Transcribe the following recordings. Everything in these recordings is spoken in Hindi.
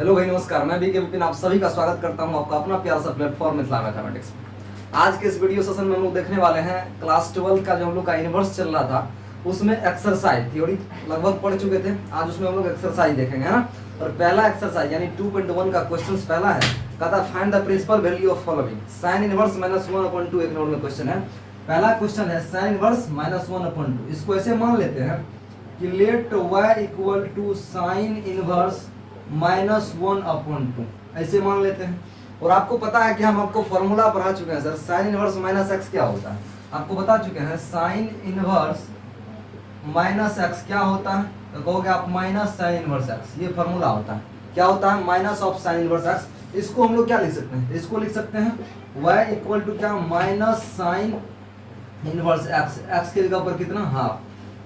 हेलो भाई नमस्कार, मैं बीके विपिन आप सभी का स्वागत करता हूं आपका अपना प्यारा सा प्लेटफॉर्म मिथिला मैथमेटिक्स। आज के इस वीडियो सेशन में हम लोग देखने वाले हैं क्लास 12 का जो हम लोग का इनवर्स चल रहा था उसमें एक्सरसाइज थ्योरी लगभग पढ़ चुके थे। आज उसमें हम लोग एक्सरसाइज देखेंगे, है ना। और पहला एक्सरसाइज यानी 2.1 का क्वेश्चन पहला है, कहता find the principal value of following sine inverse -1/2। एक नोट में क्वेश्चन है, पहला क्वेश्चन है साइन इनवर्स -1/2। इसको ऐसे मान लेते हैं कि let y equal to sine inverse -1/2 ऐसे मान लेते हैं। और आपको पता है कि हम आपको फॉर्मूला पढ़ा चुके हैं sir, sign inverse minus x क्या होता है आपको बता चुके हैं। साइन इनवर्स माइनस एक्स क्या होता है, तो कहोगे आप माइनस साइन इनवर्स एक्स, ये फॉर्मूला होता है। क्या होता है? Minus of sine inverse x. इसको हम लोग क्या लिख सकते हैं? इसको लिख सकते हैं y इक्वल टू क्या, minus sine inverse x. X के जगह पर कितना, हाफ।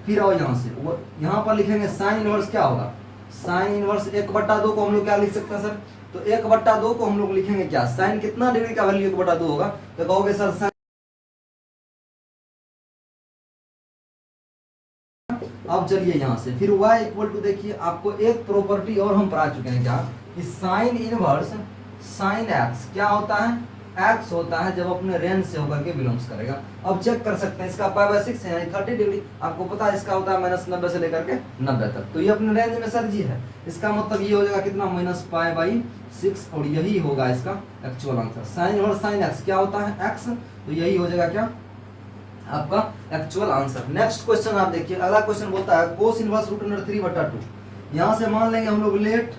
फिर आओ यहाँ से, वो यहाँ पर लिखेंगे साइन इनवर्स क्या होगा, साइन इनवर्स 1/2 को हम लोग क्या लिख सकते हैं सर, तो 1/2 को हम लोग लिखेंगे क्या, साइन कितना डिग्री का वैल्यू 1/2 होगा, तो कहोगे सर साइन। अब चलिए यहाँ से फिर y इक्वल टू, देखिए आपको एक प्रॉपर्टी और हम पढ़ा चुके हैं क्या, कि साइन इनवर्स साइन एक्स क्या होता है, एक्स होता है जब अपने रेंज से होकर के बिलोंग्स करेगा। अब चेक कर सकते हैं, इसका π/6 है यानी 30 डिग्री। आपको पता है इसका होता है -90 से लेकर के 90 तक, तो ये अपने रेंज में सर जी है। इसका मतलब ये हो जाएगा कितना, -π/6, और यही होगा इसका actual answer. Sine inverse sine x क्या होता है, एक्स, तो यही हो जाएगा क्या आपका एक्चुअल आंसर। नेक्स्ट क्वेश्चन आप देखिए, अगला क्वेश्चन बोलता है कोस इनवर्स √3/2। यहाँ से मान लेंगे हम लोग let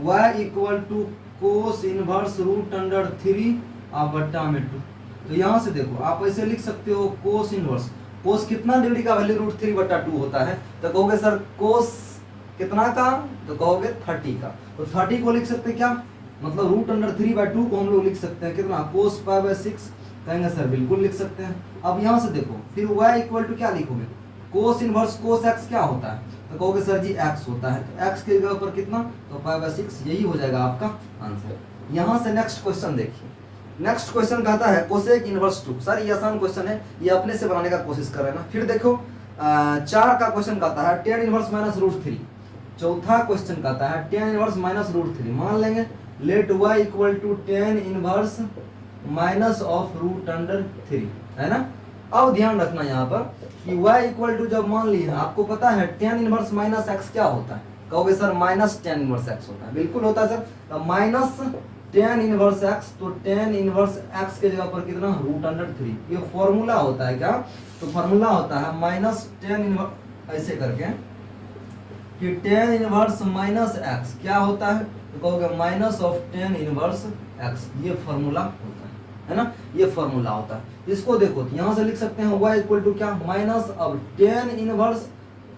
y equal to cos inverse √3/2। तो यहाँ से देखो आप ऐसे लिख सकते हो कोस इनवर्स, कोस कितना डिग्री का वैल्यू √3/2 होता है, तो कहोगे सर कोस कितना का, तो कहोगे 30 का। तो 30 को लिख सकते हैं क्या, मतलब √3/2 को हम लोग लिख सकते हैं कितना, कोस π/6 कहेंगे सर, बिल्कुल लिख सकते हैं। अब यहाँ से देखो फिर y इक्वल टू क्या लिखोगे, कोस इनवर्स कोस एक्स क्या होता है, तो कहोगे सर जी एक्स होता है, तो एक्स के जगह पर कितना, तो π/6, यही हो जाएगा आपका आंसर। यहाँ से नेक्स्ट क्वेश्चन देखिए, नेक्स्ट क्वेश्चन कहता है कोसेक इनवर्स 2। सर ये आसान क्वेश्चन है, ये अपने से बनाने का कोशिश कर रहे हैं ना। फिर देखो 4 का क्वेश्चन कहता है tan इनवर्स -√3। चौथा क्वेश्चन कहता है tan इनवर्स -√3। मान लेंगे let y equal to tan inverse minus of √3, है ना। अब ध्यान रखना यहाँ पर कि y इक्वल टू जब मान लिया, आपको पता है tan इनवर्स माइनस एक्स क्या होता है, कहोगे sir minus tan inverse x होता है, बिल्कुल होता है सर। तो माइनस tan इनवर्स एक्स, तो tan इनवर्स एक्स के जगह पर कितना, √3। ये फॉर्मूला होता है क्या, तो फॉर्मूला होता है माइनस tan इनवर्स, ऐसे करके कि tan इनवर्स माइनस एक्स क्या होता है, तो कहोगे minus of tan inverse x. ये फॉर्मूला होता है ना, ये फॉर्मूला होता है। इसको देखो तो यहाँ से लिख सकते हैं y इक्वल टू क्या, माइनस अब tan इनवर्स,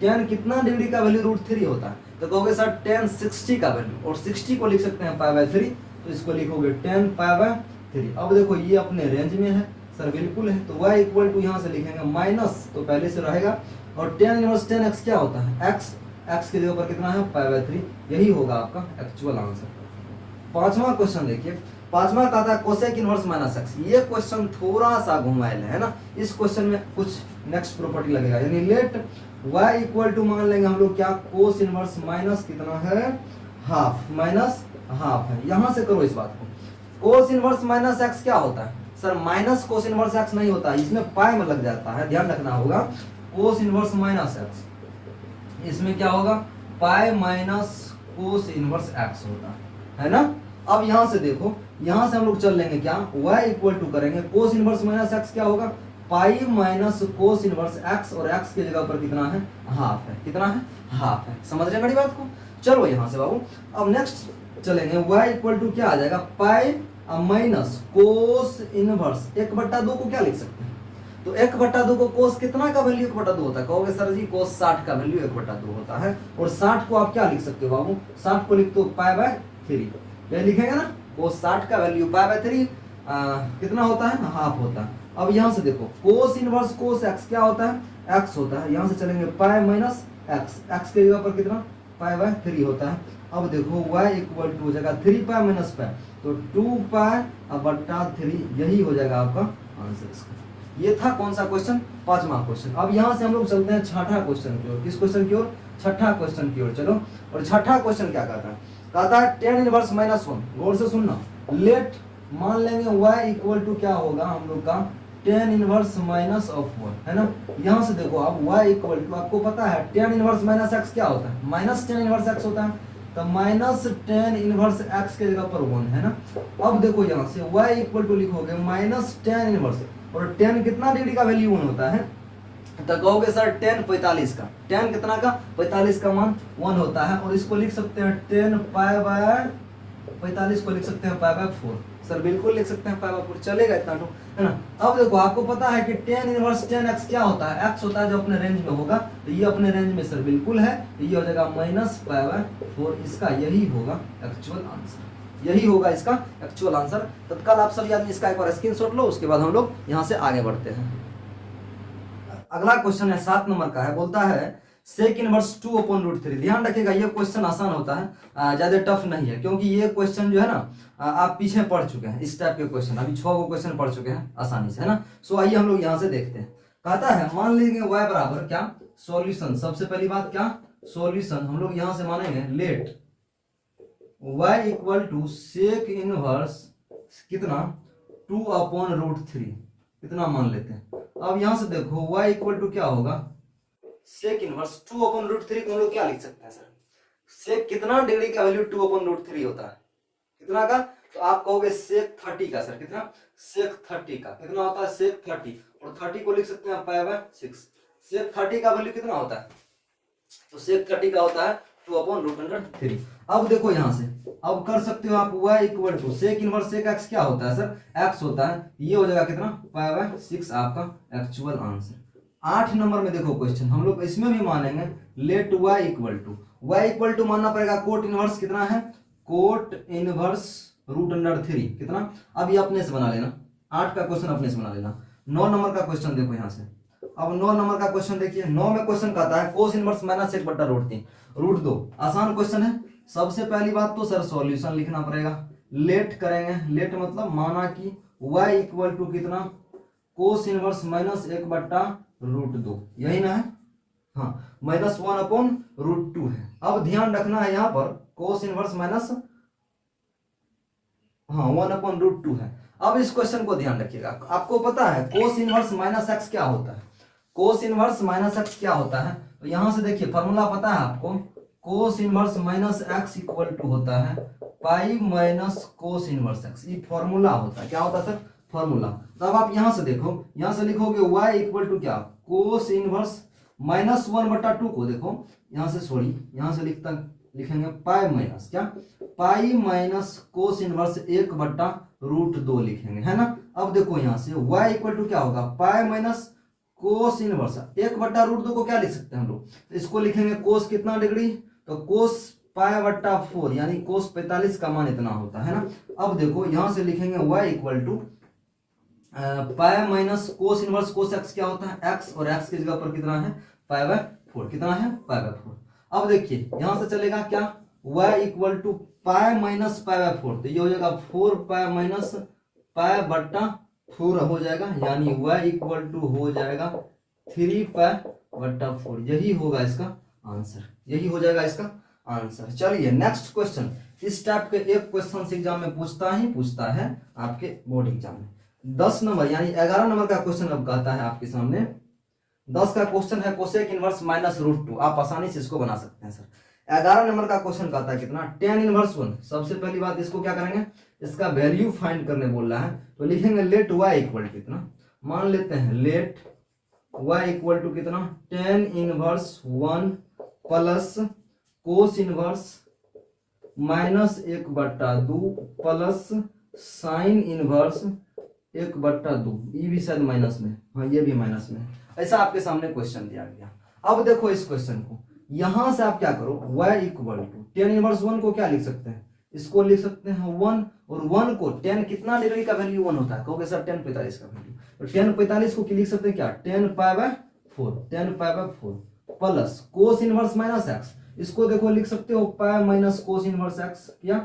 tan कितना डिग्री का वैल्यू √3 होता है, तो कहोगे सर tan 60 का वैल्यू, और 60 को लिख सकते हैं π/3, तो इसको लिखोगे tan π/3। अब देखो ये अपने रेंज में है सर, बिल्कुल है, तो y इक्वल टू यहाँ से लिखेंगे माइनस, तो पहले से रहेगा, और tan इनवर्स tan x क्या होता है, x, x के जगह पर कितना है π/3, यही होगा आपका एक्चुअल आंसर। पांचवा क्वेश्चन देखिए, पांचवा कहता है कोसेक इनवर्स -x। ये क्वेश्चन थोड़ा सा घुमाइल है ना, इस क्वेश्चन में कुछ नेक्स्ट प्रॉपर्टी लगेगा, यानी लेट y इक्वल टू मान लेंगे हम लोग क्या, कोस इनवर्स माइनस कितना है, हाफ, माइनस हाफ है। यहाँ से करो इस बात को, कोस इनवर्स -x क्या होता है sir, minus cos inverse x नहीं होता, इसमें पाई में लग जाता है, ध्यान रखना होगा। कोस इनवर्स -x, इसमें क्या होगा, पाई माइनस कोस इनवर्स x होता है ना। अब यहाँ से देखो, यहाँ से हम लोग चल लेंगे क्या, y इक्वल टू करेंगे कोस इनवर्स -x क्या होगा, पाई माइनस कोस इनवर्स x, और x के जगह पर कितना है, हाफ है, कितना है, हाफ है। समझ रहे बड़ी बात को। चलो यहाँ से बाबू अब नेक्स्ट चलेंगे, y इक्वल टू क्या आ जाएगा, पाई माइनस कोस इनवर्स 1/2 को क्या लिख सकते हैं, तो 1/2 को कोस कितना का वैल्यू 1/2 होता है, कहोगे सर जी कोस 60 का वैल्यू 1/2 होता है। और 60 को आप क्या लिख सकते हो बाबू, 60 को लिख दो π/3, ये लिखेंगे ना, कोस 60 का वैल्यू π/3 कितना होता है, हाफ होता है। अब यहाँ से देखो कोस इनवर्स कोस एक्स क्या होता है, एक्स होता है। यहाँ से चलेंगे पाई माइनस एक्स, एक्स के जगह पर कितना, π/3 होता है। अब देखो y इक्वल टू हो जाएगा 3π माइनस π, तो 2π/3, यही हो जाएगा आपका आंसर इसका। ये था कौन सा क्वेश्चन, पांचवा क्वेश्चन। अब यहाँ से हम लोग चलते हैं छठा क्वेश्चन की ओर। किस क्वेश्चन की ओर, छठा क्वेश्चन की ओर चलो। और छठा क्वेश्चन क्या कहता है, कहता है टेन इनवर्स माइनस वन, गौर से सुनना, लेट मान लेंगे y इक्वल टू क्या होगा हम लोग का tan inverse minus of one, है ना। यहां से देखो अब y इक्वल टू, आपको पता है टेन इनवर्स माइनस एक्स क्या होता है, माइनस टेन इनवर्स एक्स होता है, तो माइनस टेन इनवर्स एक्स के जगह पर वन, है ना। अब देखो यहाँ से y इक्वल टू लिखोगे माइनस टेन इनवर्स, और टेन कितना डिग्री का वैल्यू वन होता है, तो कहोगे सर टेन 45 का, टेन कितना का 45 का मान वन होता है, और इसको लिख सकते हैं टेन पाई बाय 45 को लिख सकते हैं पाई बाय 4, सर बिल्कुल लिख सकते हैं पाई बाय 4, चलेगा इतना तो, है ना। अब देखो आपको पता है कि टेन इनवर्स टेन एक्स क्या होता है, एक्स होता है जो अपने रेंज में होगा, तो ये अपने रेंज में सर बिल्कुल है, तो ये हो जाएगा माइनस पाई बाय 4, इसका यही होगा एक्चुअल आंसर, यही होगा इसका एक्चुअल आंसर। तत्काल आप सभी आदमी इसका एक बार स्क्रीनशॉट लो, उसके बाद हम लोग यहाँ से आगे बढ़ते हैं। अगला क्वेश्चन है 7 नंबर का है, बोलता है सेक इनवर्स 2 अपॉन रूट 3। ध्यान रखिएगा ये क्वेश्चन आसान होता है, ज्यादा टफ नहीं है, क्योंकि ये क्वेश्चन जो है ना आप पीछे पढ़ चुके हैं, इस टाइप के क्वेश्चन अभी 6 क्वेश्चन पढ़ चुके हैं आसानी से, है ना। सो आइए हम लोग यहाँ से देखते हैं। कहता है मान लीजिए y बराबर क्या सॉल्यूशन, सबसे पहली बात क्या सॉल्यूशन, हम लोग यहाँ से मानेंगे let y equal to sec inverse कितना 2 अपॉन रूट 3, कितना मान लेते हैं। अब यहां से देखो y इक्वल टू क्या होगा सेक इनवर्स 2 अपॉन रूट 3 को हम लोग क्या लिख सकते हैं सर, सेक कितना डिग्री का वैल्यू 2 अपॉन रूट 3 होता है, कितना का, तो आप कहोगे सेक 30 का, सर कितना सेक 30 का कितना होता है सेक 30, और 30 को लिख सकते हैं पाई बाय 6, सेक 30 का वैल्यू कितना होता है, तो सेक 30 का होता है 2 अपॉन रूट अंडर 3। अब देखो यहां से अब कर सकते हो आप y equal to sec inverse sec x क्या होता है सर x होता है, ये हो जाएगा कितना पाई बाय 6 आपका एक्चुअल आंसर। 8 नंबर में देखो क्वेश्चन, हम लोग इसमें भी मानेंगे लेट y इक्वल टू मानना पड़ेगा कोट इनवर्स कितना है, कोट इनवर्स रूट अंडर 3 कितना, अब ये अपने से बना लेना, 8 का क्वेश्चन अपने से बना लेना। 9 नंबर का क्वेश्चन देखो यहाँ से, अब 9 नंबर का क्वेश्चन देखिए, 9 में क्वेश्चन कहता है कोस इनवर्स माइनस 1 बटा रूट 3 रूट 2, आसान क्वेश्चन है। सबसे पहली बात तो सर सॉल्यूशन लिखना पड़ेगा, लेट करेंगे, लेट मतलब माना कि y इक्वल टू कितना कोस इनवर्स माइनस 1 बटा रूट 2, यही ना है, हाँ माइनस 1 अपॉन रूट 2 है। अब ध्यान रखना है यहाँ पर cos inverse minus 1 upon root 2 है। अब इस क्वेश्चन को ध्यान रखिएगा, आपको पता है कोस इनवर्स माइनस एक्स क्या होता है, कोस इनवर्स माइनस एक्स क्या होता है, तो यहां से देखिए फॉर्मूला पता है आपको, cos inverse minus x equal to होता है pi minus cos inverse x, ये फॉर्मूला होता है, क्या होता है सर फॉर्मूला। तो अब आप यहां से देखो, यहां से लिखोगे y इक्वल टू क्या कोस इनवर्स माइनस 1 बटा 2 को देखो यहां से सॉरी यहां से लिखेंगे पाई माइनस क्या पाई माइनस कोस इनवर्स 1 बटा रूट 2 लिखेंगे, है ना। अब देखो यहां से y इक्वल टू क्या होगा पाई माइनस कोस इनवर्स 1 बटा रूट 2 को क्या लिख सकते हैं हम लोग, तो इसको लिखेंगे कोस कितना डिग्री, तो कोस पाई बटा 4 यानी कोस 45 का मान इतना होता है ना। अब देखो यहां से लिखेंगे y equal to pi minus cos inverse cos x क्या होता है x, और x की जगह पर कितना है पाई बाय 4, कितना है पाई बाय 4। अब देखिए यहां से चलेगा क्या y equal to pi minus pi by 4, तो ये हो जाएगा 4 पाई माइनस पाई बटा 4 हो जाएगा, यानी y इक्वल टू हो जाएगा 3 पाई बटा 4, यही होगा इसका आंसर, यही हो जाएगा इसका आंसर। चलिए नेक्स्ट क्वेश्चन, इस टाइप के एक क्वेश्चन एग्जाम में पूछता है आपके बोर्ड एग्जाम में। 10 नंबर यानी 11 नंबर का क्वेश्चन अब कहता है आपके सामने, 10 का क्वेश्चन है कोसेक इनवर्स माइनस रूट 2, आप आसानी से इसको बना सकते हैं सर। 11 नंबर का क्वेश्चन कहता है कितना tan इनवर्स 1, सबसे पहली बात इसको क्या करेंगे इसका वैल्यू फाइंड करने बोल रहा है, तो लिखेंगे लेट y इक्वल टू कितना, मान लेते हैं लेट y इक्वल टू कितना tan inverse 1 plus cos inverse minus 1 बटा 2 प्लस साइन इनवर्स 1 बटा 2, ये भी शायद माइनस में, हाँ ये भी माइनस में, ऐसा आपके सामने क्वेश्चन दिया गया। अब देखो इस क्वेश्चन को, यहां से आप क्या करो y equal to tan inverse 1 को क्या लिख सकते हैं, इसको लिख सकते हैं 1, और 1 को tan कितना डिग्री का वैल्यू 1 होता है, कहोगे सर tan 45 का वैल्यू, तो tan 45 को लिख सकते हैं क्या tan pi by 4 plus cos inverse minus x, इसको देखो लिख सकते हो pi minus cos inverse x, क्या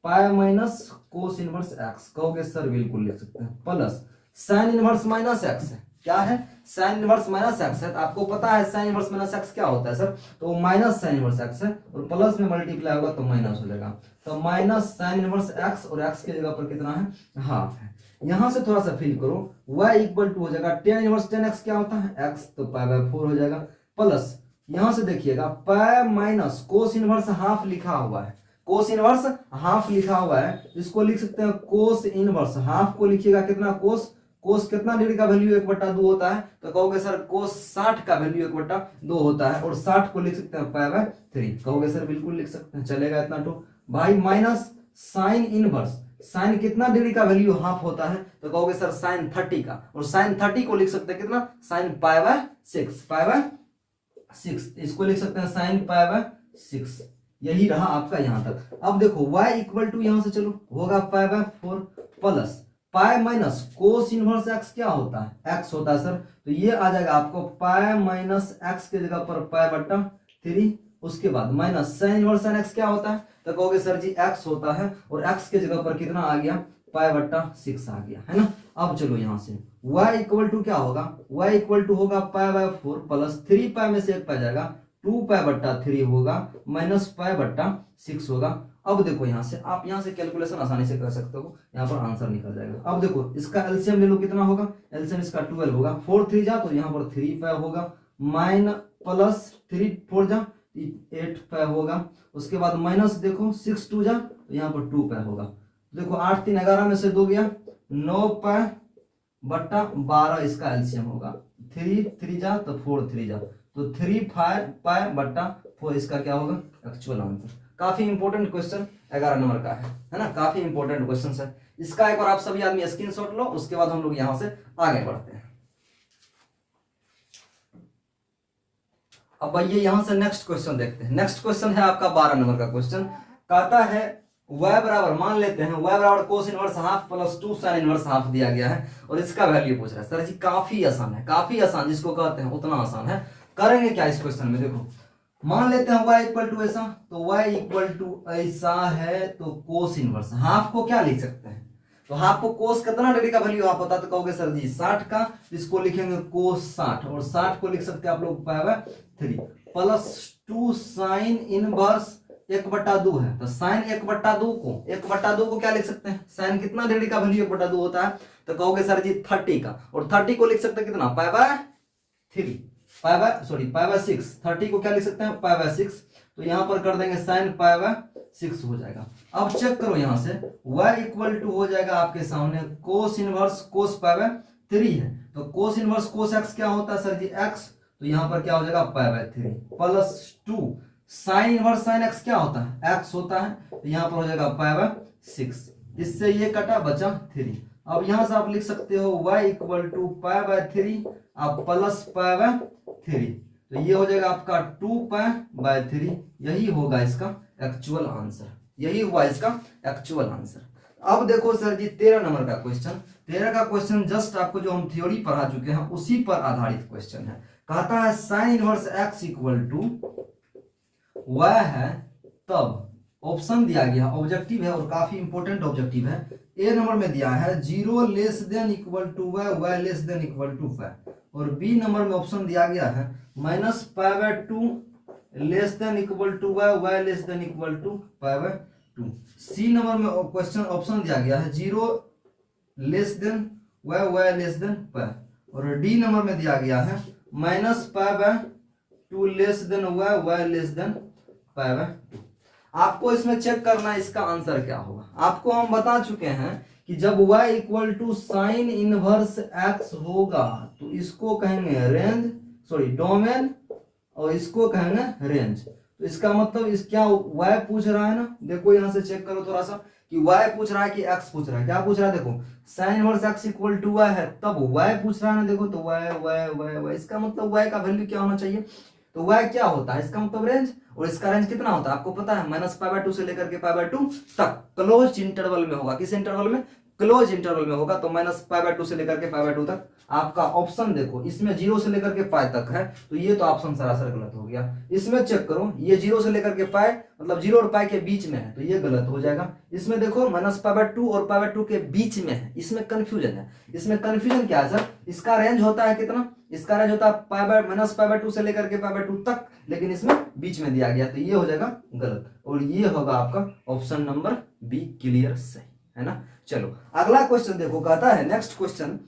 pi minus cos inverse x, कहोगे सर बिल्कुल लिख सकते हैं, plus sine inverse minus x है, क्या है, साइन इनवर्स माइनस एक्स है। तो आपको पता है साइन इनवर्स माइनस एक्स क्या होता है सर, तो माइनस साइन इनवर्स एक्स है और प्लस में मल्टीप्लाई होगा तो माइनस हो जाएगा। तो माइनस साइन इनवर्स एक्स और एक्स की जगह पर कितना है, हाफ है। यहां से थोड़ा सा फिल करो, y इक्वल टू हो जाएगा टेन इनवर्स टेन एक्स, क्या होता है x, तो पाई बाय 4 हो जाएगा। प्लस यहां से देखिएगा पाई माइनस कोस इनवर्स हाफ लिखा हुआ है, कोस इनवर्स हाफ लिखा हुआ है, इसको लिख सकते हैं कोस इनवर्स हाफ को लिखिएगा कितना, कोस, कोस कितना डिग्री का वैल्यू 1/2 होता है, तो कहोगे सर कोस 60 का वैल्यू 1/2 होता है और 60 को लिख सकते हैं पाई बाय 3, कहोगे सर बिल्कुल लिख सकते हैं, चलेगा इतना तो भाई। माइनस साइन इनवर्स, साइन कितना डिग्री का वैल्यू हाफ होता है, तो कहोगे सर साइन 30 का, और साइन 30 को लिख सकते हैं कितना, sine pi by 6, pi by 6, इसको लिख सकते हैं साइन पाई बाय 6। यही रहा आपका यहां तक। अब देखो y इक्वल टू यहां से चलो होगा पाई by 4 plus pi minus cos inverse x क्या होता है, x होता है सर, तो ये आ जाएगा आपको पाई माइनस x की जगह पर पाई बट्टा 3, उसके बाद minus sine inverse sine x क्या होता है, तो कहोगे सर जी x होता है और x की जगह पर कितना आ गया, पाई बट्टा 6 आ गया, है ना। अब चलो यहां से y इक्वल टू क्या होगा, y इक्वल टू होगा पाई बाय 4 प्लस 3 पाई में से 1 पाई जाएगा, 2 पाई बट्टा 3 होगा माइनस पाई बट्टा 6 होगा। अब देखो यहां से आप यहां से कैलकुलेशन आसानी से कर सकते हो, यहां पर आंसर निकल जाएगा। अब देखो इसका एलसीएम ले लो, कितना होगा, एलसीएम इसका 12 होगा, 4 3 जा तो यहां पर 3 पाई होगा, माइन प्लस 3 4 जा 8 पाई होगा, उसके बाद माइनस देखो 6 2 जा तो यहाँ पर 2 पाई होगा। देखो 8 3 11 में से 2 गया, 9 पाई बट्टा 12 इसका एलसीएम होगा, 3 3 जा तो 4 3 जा तो 3 पाई बट्टा 4 इसका क्या होगा, एक्चुअल आंसर। काफी इंपॉर्टेंट क्वेश्चन 11 नंबर का है ना, काफी इंपॉर्टेंट क्वेश्चन है। इसका एक बार आप सभी आदमी स्क्रीनशॉट लो, उसके बाद हम लोग यहां से आगे बढ़ते हैं। अब आइए यहां से नेक्स्ट क्वेश्चन देखते हैं। नेक्स्ट क्वेश्चन है आपका 12 नंबर का क्वेश्चन, कहता है y बराबर, मान लेते हैं y बराबर cos inverse half plus 2 sine inverse half दिया गया है और इसका वैल्यू पूछ रहा है। सर जी काफी आसान है, काफी आसान, जिसको कहते हैं उतना आसान है। करेंगे क्या इस क्वेश्चन में, देखो मान लेते हैं y इक्वल टू ऐसा, तो y इक्वल टू ऐसा है, तो कोस इनवर्स हाफ को क्या लिख सकते हैं, तो हाफ को कोस कितना डिग्री का वैल्यू हाफ होता है, तो कहोगे सर जी 60 का, इसको लिखेंगे कोस 60 और 60 को लिख सकते हैं आप लोग पाई बाय 3 प्लस 2 साइन इनवर्स 1/2 है, तो साइन 1/2 को क्या लिख सकते हैं, साइन कितना डिग्री का वैल्यू 1/2 होता है, तो कहोगे सर जी 30 का, और 30 को लिख सकते हैं कितना, पाई बाय 3, पाई बाय 6, 30 को क्या लिख सकते हैं, पाई बाय 6, तो यहां पर कर देंगे साइन पाई बाय 6 हो जाएगा। अब चेक करो यहां से y इक्वल टू हो जाएगा आपके सामने कोस इनवर्स कोस पाई बाय 3 है, तो कोस इनवर्स कोस x क्या होता है सर जी x, तो यहां पर क्या हो जाएगा पाई by 3 plus 2 sine inverse sine x क्या होता है, x होता है, तो यहां पर हो जाएगा पाई बाय 6, इससे ये कटा बचा 3। अब यहां से आप लिख सकते हो y equal to pi by 3 आप प्लस पाई बाय 3, तो ये हो जाएगा आपका 2 पाई बाय 3, यही होगा इसका एक्चुअल आंसर, यही हुआ इसका एक्चुअल आंसर। अब देखो सर जी 13 नंबर का क्वेश्चन, 13 का क्वेश्चन जस्ट आपको जो हम थ्योरी पढ़ा चुके हैं उसी पर आधारित क्वेश्चन है। कहता है sine inverse x equal to y है, तब ऑप्शन दिया गया, ऑब्जेक्टिव है और काफी इंपॉर्टेंट ऑब्जेक्टिव है। ए नंबर में दिया है 0 less than equal to y less than equal to y, और बी नंबर में ऑप्शन दिया गया है minus pi by 2 less than equal to y less than equal to pi by 2। C number में क्वेश्चन ऑप्शन दिया गया है 0 less than y less than pi, और डी नंबर में दिया गया है minus pi by 2 less than y less than pi by 2। आपको इसमें चेक करना है इसका आंसर क्या होगा। आपको हम बता चुके हैं कि जब y equal to sine inverse x होगा तो इसको कहेंगे रेंज, सॉरी डोमेन, और इसको कहेंगे रेंज। तो इसका मतलब इस क्या y पूछ रहा है ना, देखो यहां से चेक करो थोड़ा सा कि y पूछ रहा है कि x पूछ रहा है, क्या पूछ रहा है, देखो sine inverse x equal to y है, तब y पूछ रहा है ना, देखो तो y, इसका मतलब y का वैल्यू क्या होना चाहिए, तो y क्या होता है, इसका मतलब रेंज, और इसका रेंज कितना होता है आपको पता है, माइनस पाई बाय 2 से लेकर के पाई बाय 2 तक क्लोज इंटरवल में होगा। किस इंटरवल में, क्लोज इंटरवल में होगा तो -π/2 से लेकर के π/2 तक। आपका ऑप्शन देखो, इसमें 0 से लेकर के पाई तक है, तो ये तो ऑप्शन सरासर गलत हो गया। इसमें चेक करो, ये 0 से लेकर के पाई मतलब 0 और पाई के बीच में है, तो ये गलत हो जाएगा। इसमें देखो -π/2 और π/2 के बीच में है, इसमें कंफ्यूजन है। इसमें कंफ्यूजन क्या है सर, इसका रेंज होता है कितना, इसका रेंज होता है -π/2 से लेकर के π/2 तक, लेकिन इसमें बीच में दिया गया, तो ये हो जाएगा गलत, और ये होगा आपका ऑप्शन नंबर बी क्लियर सही है ना। चलो अगला क्वेश्चन देखो, कहता है नेक्स्ट क्वेश्चन,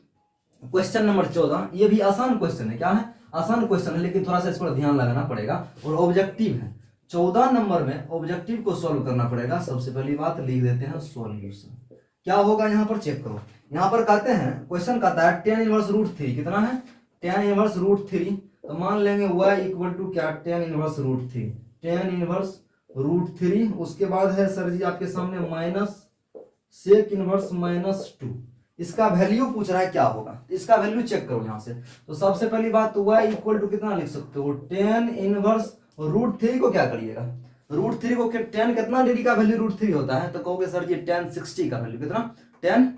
क्वेश्चन नंबर 14। ये भी आसान क्वेश्चन है, क्या है, आसान क्वेश्चन है, लेकिन थोड़ा सा इस पर ध्यान लगाना पड़ेगा, और ऑब्जेक्टिव है। 14 नंबर में ऑब्जेक्टिव को सॉल्व करना पड़ेगा। सबसे पहली बात लिख देते हैं सॉल्यूशन। क्या होगा यहाँ पर चेक करो, यहाँ पर कहते हैं, क्वेश्चन कहता है tan इनवर्स √3 कितना है, tan इनवर्स √3, तो मान लेंगे y इक्वल टू क्या, tan इनवर्स √3, tan इनवर्स √3। उसके बाद है सर जी आपके सामने माइनस सेक इनवर्स -2। इसका वैल्यू पूछ रहा है क्या होगा, इसका वैल्यू चेक करो यहाँ से। तो सबसे पहली बात तो y इक्वल टू कितना लिख सकते हो, tan इनवर्स √3 को क्या करिएगा, √3 को tan कितना डिग्री का वैल्यू √3 होता है, तो कहोगे सर जी tan 60 का वैल्यू कितना, tan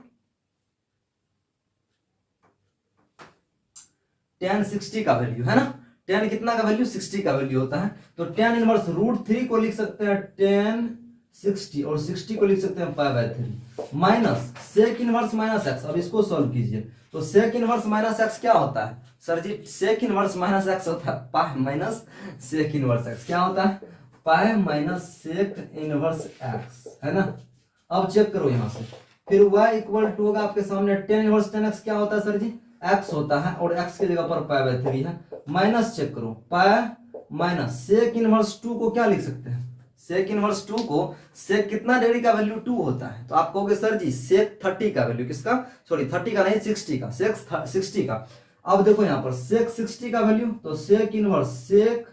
60 का वैल्यू है ना, tan कितना का वैल्यू 60 का वैल्यू होता है। तो tan इनवर्स √3 को लिख सकते हैं tan 60, और 60 को लिख सकते हैं π/3 माइनस सेक इनवर्स -x। अब इसको सॉल्व कीजिए, तो सेक इनवर्स -x क्या होता है sir ji, sec inverse -x होता है pi minus sec inverse x, क्या होता है pi minus sec inverse x, है ना। अब चेक करो यहाँ से, फिर y इक्वल टू होगा आपके सामने tan इनवर्स tan x क्या होता है सर जी, x होता है, और x की जगह पर π/3 है, माइनस चेक करो पाई माइनस सेक इनवर्स 2 को क्या लिख सकते हैं, सेक इनवर्स 2 को, सेक कितना डिग्री का वैल्यू 2 होता है, तो आप कहोगे सर जी सेक 30 का वैल्यू, किसका, सॉरी 30 का नहीं 60 का, सेक 60 का। अब देखो यहाँ पर सेक 60 का वैल्यू, तो सेक इनवर्स सेक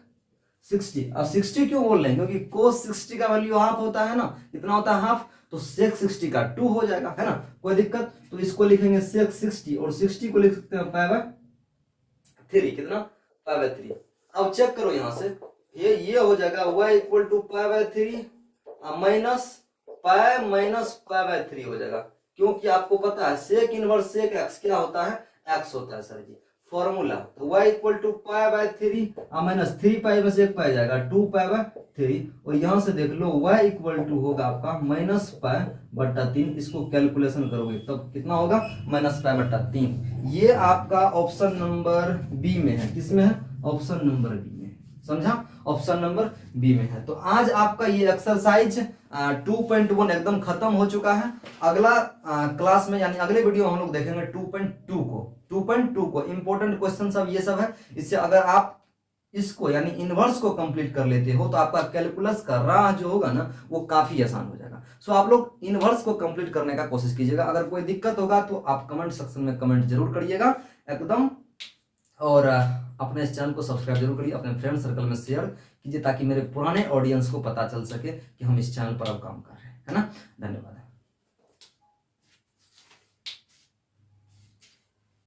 60, अब 60 क्यों बोल रहे हैं, क्योंकि कोस 60 का वैल्यू हाफ होता है ना, कितना होता है हाफ, तो सेक 60 का 2 हो जाएगा, है ना, कोई दिक्कत। तो इसको लिखेंगे सेक 60, और 60 को लिख सकते हैं π/3, कितना π/3। अब चेक करो यहाँ से, ये हो जाएगा y equal to π/3 minus pi minus π/3 हो जाएगा, क्योंकि आपको पता है सेक इनवर्स सेक x क्या होता है, x होता है सर जी, फॉर्मूला। तो y इक्वल टू π/3 माइनस 3 पाई में से 1 पाई जाएगा 2 π/3, और यहां से देख लो y इक्वल टू होगा आपका -π/3। इसको कैलकुलेशन करोगे तब कितना होगा, -π/3। ये आपका ऑप्शन नंबर बी में है, किसमें है, ऑप्शन नंबर बी में, समझा, ऑप्शन नंबर बी में है। तो आज आपका ये एक्सरसाइज 2.1 एकदम खत्म हो चुका है। अगला क्लास में यानी अगले वीडियो हम लोग देखेंगे 2.2 को इंपॉर्टेंट क्वेश्चन सब ये सब है। इससे अगर आप इसको यानी इनवर्स को कंप्लीट कर लेते हो तो आपका कैलकुलस का राह जो होगा ना वो काफी आसान हो जाएगा। सो आप लोग इनवर्स को कंप्लीट करने का कोशिश कीजिएगा। अगर कोई दिक्कत होगा तो आप कमेंट सेक्शन में कमेंट जरूर करिएगा एकदम, और अपने इस चैनल को सब्सक्राइब जरूर करिए, अपने फ्रेंड सर्कल में शेयर कीजिए ताकि मेरे पुराने ऑडियंस को पता चल सके कि हम इस चैनल पर अब काम कर रहे हैं, है ना। धन्यवाद।